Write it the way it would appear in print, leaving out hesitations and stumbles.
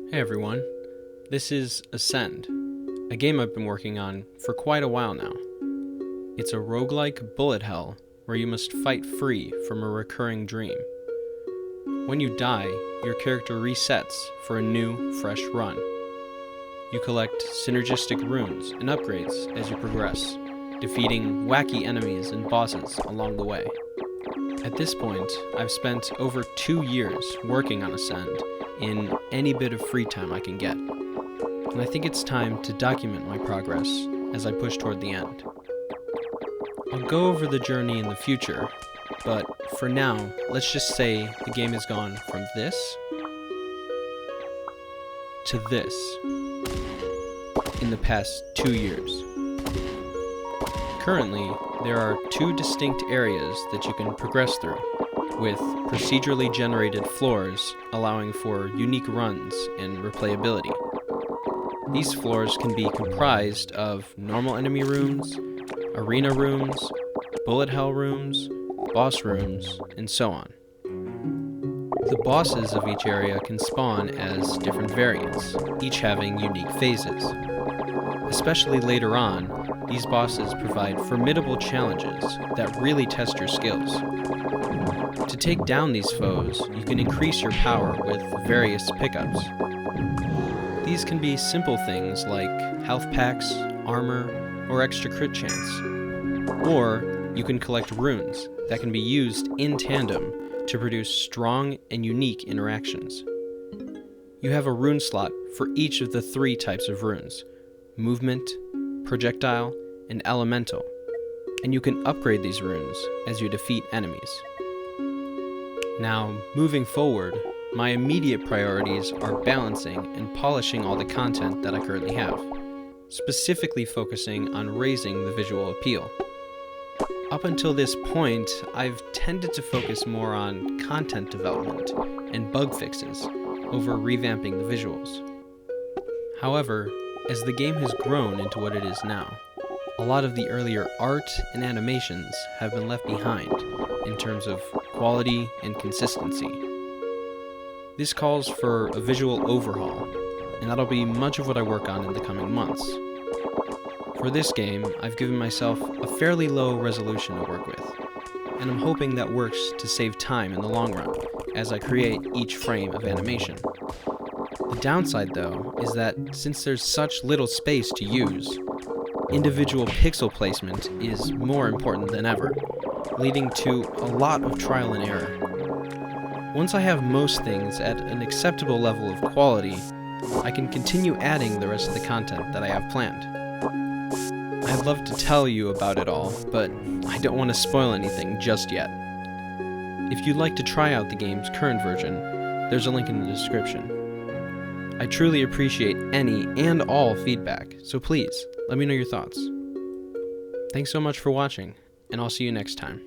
Hey everyone, this is Ascend, a game I've been working on for quite a while now. It's a roguelike bullet hell where you must fight free from a recurring dream. When you die, your character resets for a new, fresh run. You collect synergistic runes and upgrades as you progress, defeating wacky enemies and bosses along the way. At this point, I've spent over 2 years working on Ascend in any bit of free time I can get, and I think it's time to document my progress as I push toward the end. I'll go over the journey in the future, but for now, let's just say the game has gone from this to this in the past 2 years. Currently, there are 2 distinct areas that you can progress through, with procedurally generated floors allowing for unique runs and replayability. These floors can be comprised of normal enemy rooms, arena rooms, bullet hell rooms, boss rooms, and so on. The bosses of each area can spawn as different variants, each having unique phases. Especially later on, these bosses provide formidable challenges that really test your skills. To take down these foes, you can increase your power with various pickups. These can be simple things like health packs, armor, or extra crit chance. Or you can collect runes that can be used in tandem to produce strong and unique interactions. You have a rune slot for each of the 3 types of runes: movement, projectile, and elemental, and you can upgrade these runes as you defeat enemies. Now, moving forward, my immediate priorities are balancing and polishing all the content that I currently have, specifically focusing on raising the visual appeal. Up until this point, I've tended to focus more on content development and bug fixes over revamping the visuals. However, as the game has grown into what it is now, a lot of the earlier art and animations have been left behind in terms of quality and consistency. This calls for a visual overhaul, and that'll be much of what I work on in the coming months. For this game, I've given myself a fairly low resolution to work with, and I'm hoping that works to save time in the long run as I create each frame of animation. The downside, though, is that since there's such little space to use, individual pixel placement is more important than ever, leading to a lot of trial and error. Once I have most things at an acceptable level of quality, I can continue adding the rest of the content that I have planned. I'd love to tell you about it all, but I don't want to spoil anything just yet. If you'd like to try out the game's current version, there's a link in the description. I truly appreciate any and all feedback, so please, let me know your thoughts. Thanks so much for watching, and I'll see you next time.